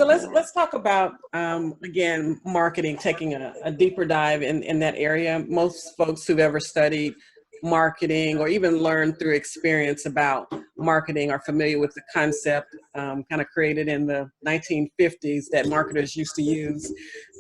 So let's talk about, again, marketing, taking a deeper dive in that area. Most folks who've ever studied marketing or even learned through experience about marketing are familiar with the concept kind of created in the 1950s that marketers used to use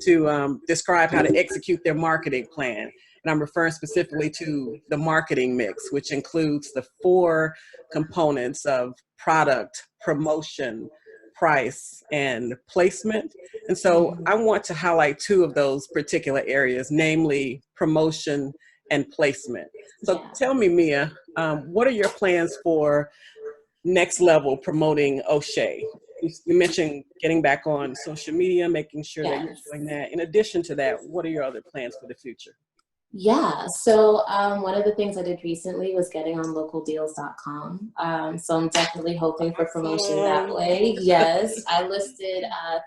to describe how to execute their marketing plan. And I'm referring specifically to the marketing mix, which includes the 4 components of product, promotion, price, and placement. And so I want to highlight 2 of those particular areas, namely promotion and placement. So tell me, Mia, what are your plans for next level promoting Oshe? You mentioned getting back on social media, making sure that you're doing that. In addition to that, what are your other plans for the future? Yeah, so one of the things I did recently was getting on locationfreedom. So I'm definitely hoping for promotion that way. Yes, I listed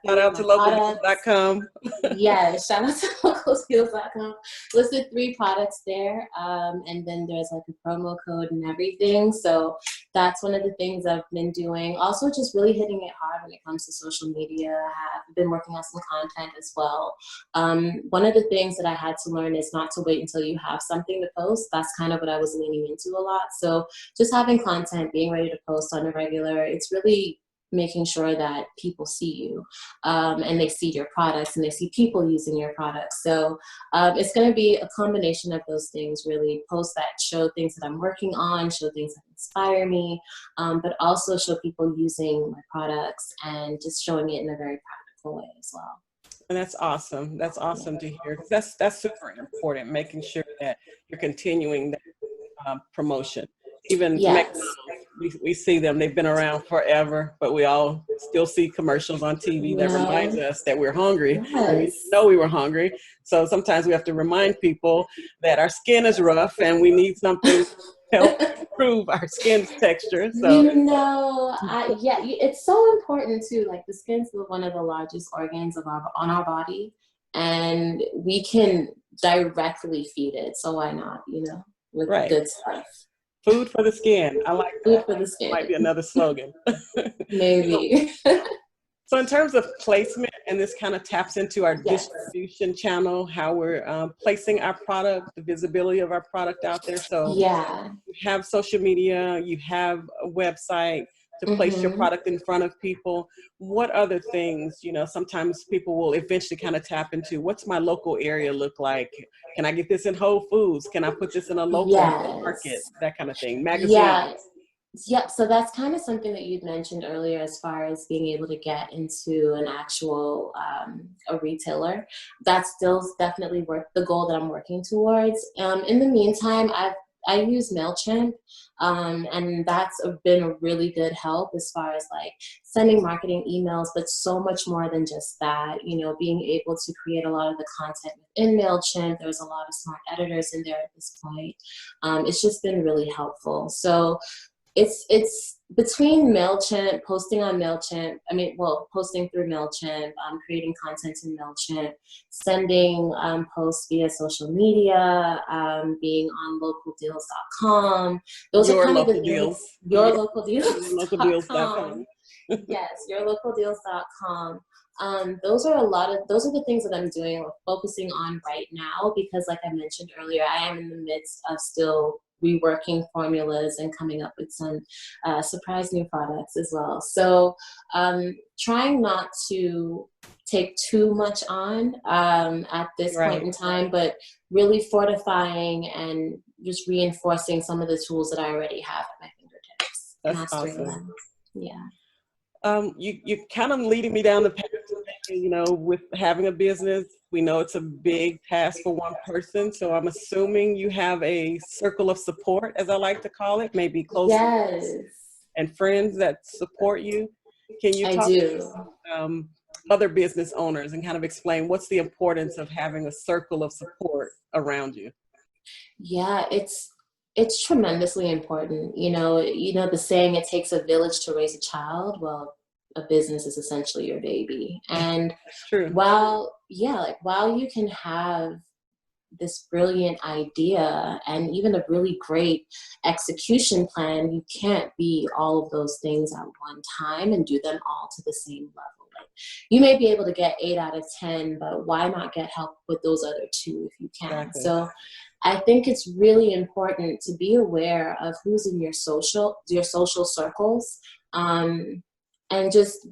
shout out to locationfreedom.com. Yes, shout out to locationfreedom.com. Listed 3 products there, and then there's like a promo code and everything. So that's one of the things I've been doing. Also, just really hitting it hard when it comes to social media. I've been working on some content as well. One of the things that I had to learn is not to wait until you have something to post. That's kind of what I was leaning into a lot. So just having content, being ready to post on a regular, it's really making sure that people see you and they see your products and they see people using your products. So it's going to be a combination of those things, really. Posts that show things that I'm working on, show things that inspire me, but also show people using my products and just showing it in a very practical way as well. And that's awesome. That's awesome to hear. That's super important, making sure that you're continuing that promotion. Even McDonald's, we see them, they've been around forever, but we all still see commercials on TV that reminds us that we're hungry. We know we were hungry. So sometimes we have to remind people that our skin is rough and we need something to help improve our skin's texture. So it's so important too. Like the skin's one of the largest organs on our body, and we can directly feed it. So why not, with good stuff. Food for the skin. I like that. Food for the skin. Might be another slogan. Maybe. So in terms of placement, and this kind of taps into our distribution channel, how we're placing our product, the visibility of our product out there. So you have social media, you have a website to place your product in front of people. What other things, sometimes people will eventually kind of tap into, what's my local area look like? Can I get this in Whole Foods? Can I put this in a local market? That kind of thing. Magazines. Yep. So that's kind of something that you'd mentioned earlier as far as being able to get into an actual a retailer. That's still definitely the goal that I'm working towards. In the meantime, I use MailChimp, and that's been a really good help as far as like sending marketing emails, but so much more than just that, being able to create a lot of the content within MailChimp. There's a lot of smart editors in there at this point. It's just been really helpful. So it's between MailChimp, posting on MailChimp, posting through MailChimp, creating content in MailChimp, sending posts via social media, being on localdealz.com. Those are kind of the things. YourLocalDealz.com. Yes, YourLocalDealz.com. Those are the things that I'm doing or focusing on right now, because like I mentioned earlier, I am in the midst of still reworking formulas and coming up with some surprise new products as well. So trying not to take too much on at this point in time, but really fortifying and just reinforcing some of the tools that I already have at my fingertips. That's awesome. Them. Yeah. You kind of leading me down the path, with having a business. We know it's a big task for one person. So I'm assuming you have a circle of support, as I like to call it, maybe close friends and friends that support you. Can you talk to other business owners and kind of explain what's the importance of having a circle of support around you? Yeah, it's tremendously important. The saying, it takes a village to raise a child. Well, a business is essentially your baby. And while you can have this brilliant idea and even a really great execution plan, you can't be all of those things at one time and do them all to the same level You may be able to get 8 out of 10, but why not get help with those other 2 if you can? Exactly. So I think it's really important to be aware of who's in your social circles, and just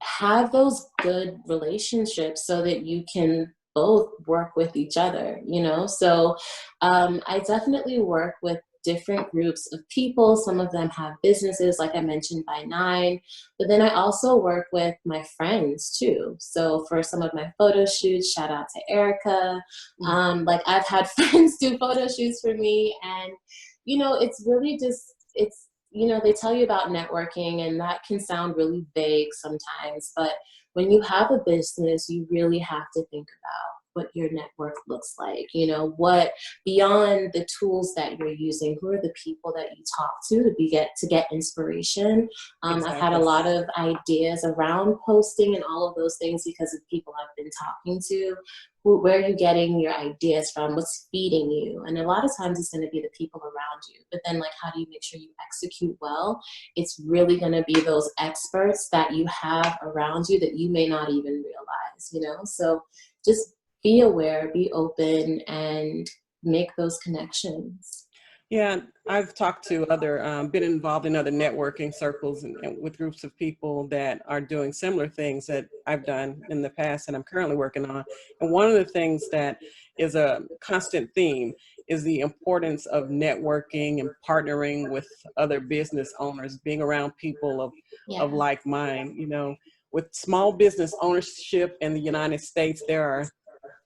have those good relationships so that you can both work with each other, you know? So I definitely work with different groups of people. Some of them have businesses, like I mentioned, by 9, but then I also work with my friends too. So for some of my photo shoots, shout out to Erica. Like I've had friends do photo shoots for me, and you know, it's really just, you know, they tell you about networking, and that can sound really vague sometimes, but when you have a business, you really have to think about what your network looks like. You know, what beyond the tools that you're using, who are the people that you talk to get inspiration. Exactly. I've had a lot of ideas around posting and all of those things because of people I've been talking to. Where are you getting your ideas from? What's feeding you? And a lot of times it's going to be the people around you. But then, like, how do you make sure you execute well? It's really going to be those experts that you have around you that you may not even realize, you know? So just be aware, be open, and make those connections. Yeah, I've talked to been involved in other networking circles and with groups of people that are doing similar things that I've done in the past and I'm currently working on. And one of the things that is a constant theme is the importance of networking and partnering with other business owners, being around people of like mind. You know, with small business ownership in the United States, there are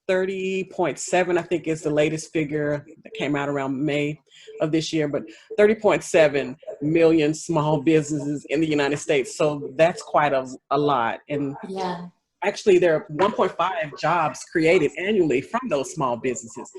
30.7, I think is the latest figure that came out around May of this year, but 30.7 million small businesses in the United States. So that's quite a lot. And actually there are 1.5 jobs created annually from those small businesses.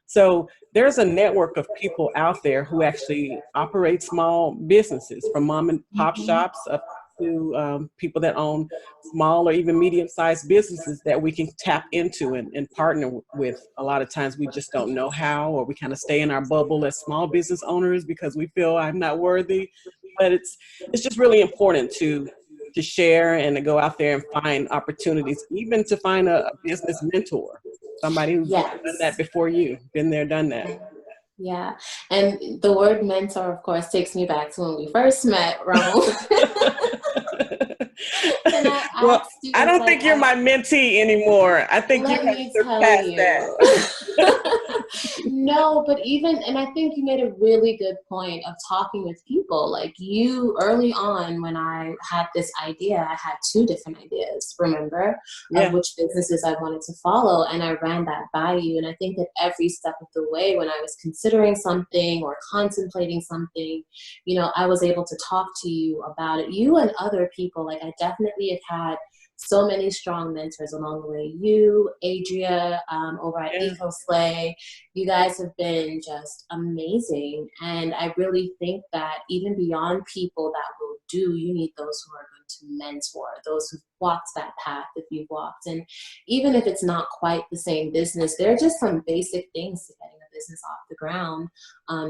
So there's a network of people out there who actually operate small businesses, from mom and pop shops up to people that own small or even medium-sized businesses that we can tap into and partner with. A lot of times we just don't know how, or we kind of stay in our bubble as small business owners because we feel I'm not worthy. But it's just really important to share and to go out there and find opportunities, even to find a business mentor, somebody who's done that before you, been there, done that. Yeah. And the word mentor, of course, takes me back to when we first met, Ramon. Well, I don't think you're my mentee anymore. I think you have surpassed that. No, but and I think you made a really good point of talking with people. Like you, early on when I had this idea, I had 2 different ideas, remember, of which businesses I wanted to follow. And I ran that by you. And I think that every step of the way, when I was considering something or contemplating something, you know, I was able to talk to you about it. You and other people, like I definitely have had so many strong mentors along the way. You, Adria, over at EcoSlay, you guys have been just amazing. And I really think that even beyond people that will do, you need those who are going to mentor, those who've walked that path that you've walked. And even if it's not quite the same business, there are just some basic things to getting a business off the ground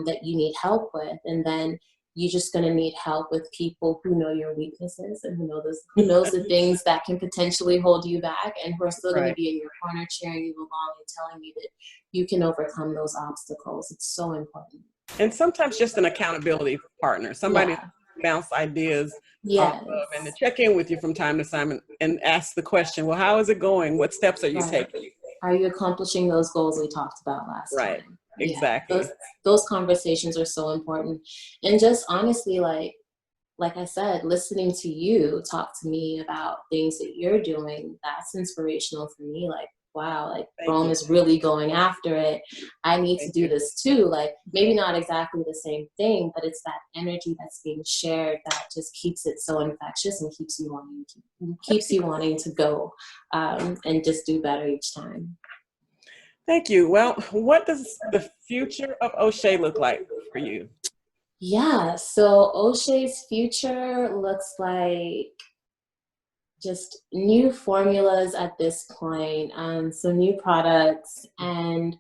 that you need help with. And then you're just going to need help with people who know your weaknesses and who knows the things that can potentially hold you back, and who are still going to be in your corner, cheering you along and telling you that you can overcome those obstacles. It's so important. And sometimes just an accountability partner, somebody to bounce ideas off of, and to check in with you from time to time and ask the question, well, how is it going? What steps are you taking? Are you accomplishing those goals we talked about last time? Exactly. Those conversations are so important. And just honestly, like I said, listening to you talk to me about things that you're doing, that's inspirational for me. Like, wow, like Rome is really going after it. I need to do this too. Like maybe not exactly the same thing, but it's that energy that's being shared that just keeps it so infectious and keeps you wanting to go and just do better each time. Thank you. Well, what does the future of Oshe look like for you? Yeah, so Oshe's future looks like just new formulas at this point. So new products, and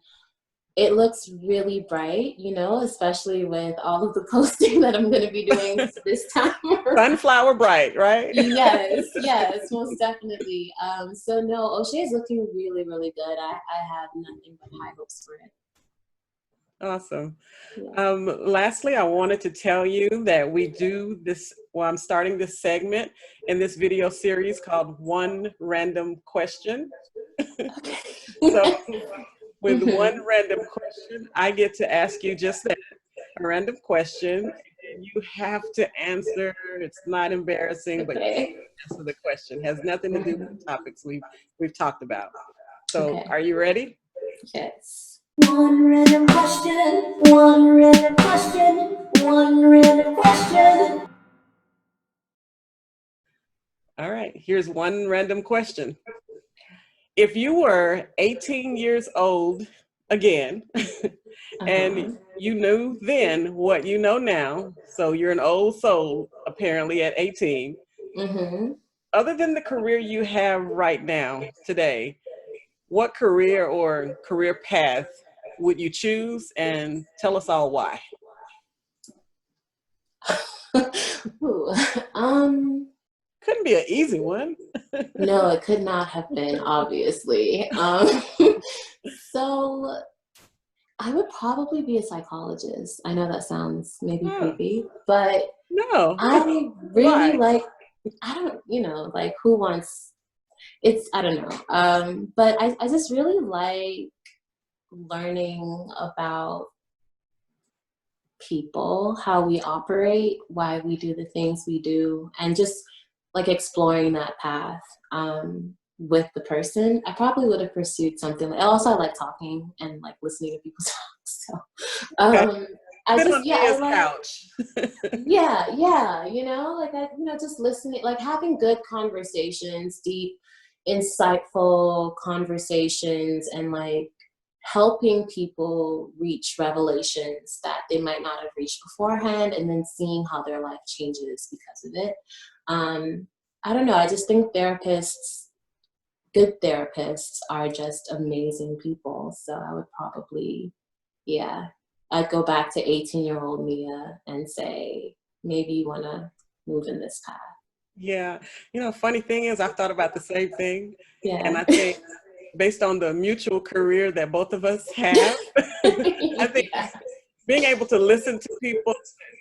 it looks really bright, you know, especially with all of the posting that I'm going to be doing this time around. Sunflower bright, right? Yes, yes, most definitely. So no, Oshe is looking really, really good. I have nothing but high hopes for it. Awesome. Yeah. Lastly, I wanted to tell you that we do this, well, I'm starting this segment in this video series called One Random Question. Okay. So with one Mhm. random question, I get to ask you just that, a random question. And you have to answer. It's not embarrassing, but you Okay. answer the question. It has nothing to do with Mhm. the topics we've talked about. So Okay. are you ready? Yes. One random question, one random question, one random question. All right, here's one random question. If you were 18 years old again, and Uh-huh. you knew then what you know now, so you're an old soul apparently at 18, Mm-hmm. other than the career you have right now today, what career or career path would you choose, and tell us all why? Ooh. Couldn't be an easy one. No, it could not have been, obviously. So I would probably be a psychologist. I know that sounds maybe Huh, creepy, but no. I really Why? like, I don't, you know, like who wants, it's, I don't know. But I just really like learning about people, how we operate, why we do the things we do, and just like exploring that path with the person. I probably would have pursued something. Also, I like talking and like listening to people talk. So Okay. I Sit just, on yeah, I Mia's like, couch. yeah, yeah, you know, like I, you know, just listening, like having good conversations, deep, insightful conversations, and like helping people reach revelations that they might not have reached beforehand, and then seeing how their life changes because of it. I don't know. I just think therapists, good therapists, are just amazing people. So I would probably, yeah, I'd go back to 18-year-old Mia and say, maybe you want to move in this path. Yeah. You know, funny thing is, I've thought about the same thing. And Yeah. I think based on the mutual career that both of us have, I think Yeah. being able to listen to people,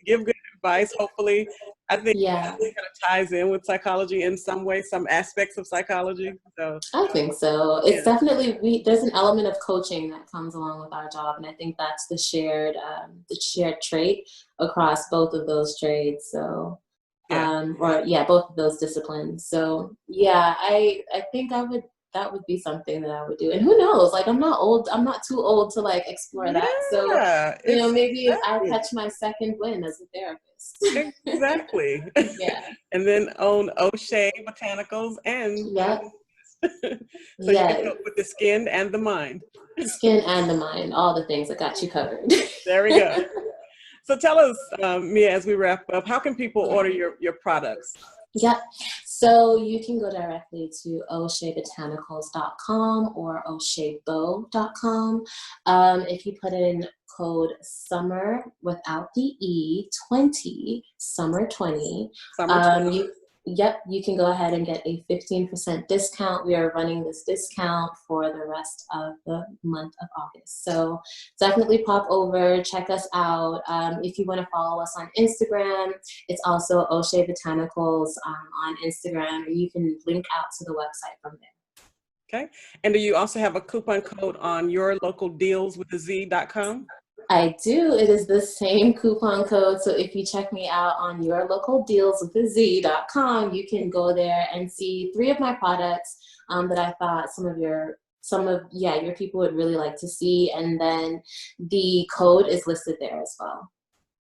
give good advice, hopefully, I think Yeah. kind of ties in with psychology in some way, some aspects of psychology. So, I think so. yeah, It's definitely, there's an element of coaching that comes along with our job, and I think that's the shared trait across both of those trades. So, yeah. or yeah, both of those disciplines. So yeah, I think that would be something that I would do. And who knows? Like I'm not old. I'm not too old to like explore that. So Yeah, you know, maybe I'll exactly. catch my second win as a therapist. Exactly. Yeah. And then own Oshe Botanicals and Yep. so you can Yes. help with the skin and the mind. The skin and the mind, all the things that got you covered. There we go. So tell us, Mia, as we wrap up, how can people Yeah. order your products? Yep. So you can go directly to oshebotanicals.com or oshebo.com. If you put in code SUMMER without the E 20, SUMMER 20, Summer 20. you can go ahead and get a 15% discount. We are running this discount for the rest of the month of August. So definitely pop over, check us out. If you want to follow us on Instagram, it's also Oshe Botanicals on Instagram, and you can link out to the website from there. Okay. And do you also have a coupon code on yourlocaldealz with a Z.com? I do. It is the same coupon code. So if you check me out on yourlocaldealz.com, you can go there and see 3 of my products that I thought some of your people would really like to see. And then the code is listed there as well.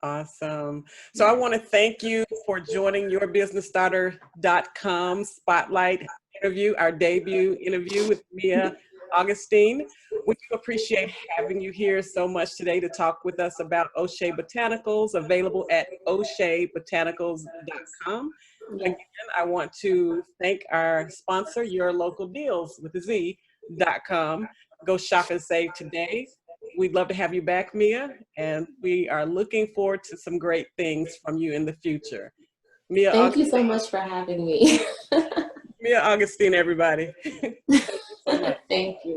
Awesome. So I want to thank you for joining YourBusinessStarter.com Spotlight interview, our debut interview with Mia Augustine. We do appreciate having you here so much today to talk with us about Oshe Botanicals, available at oshebotanicals.com. Yeah. Again, I want to thank our sponsor, YourLocalDealz with a Z.com. Go shop and save today. we'd love to have you back, Mia, and we are looking forward to some great things from you in the future. Mia Thank you Augustine, so much for having me. Mia Augustine, everybody. Thank you so much. Thank you.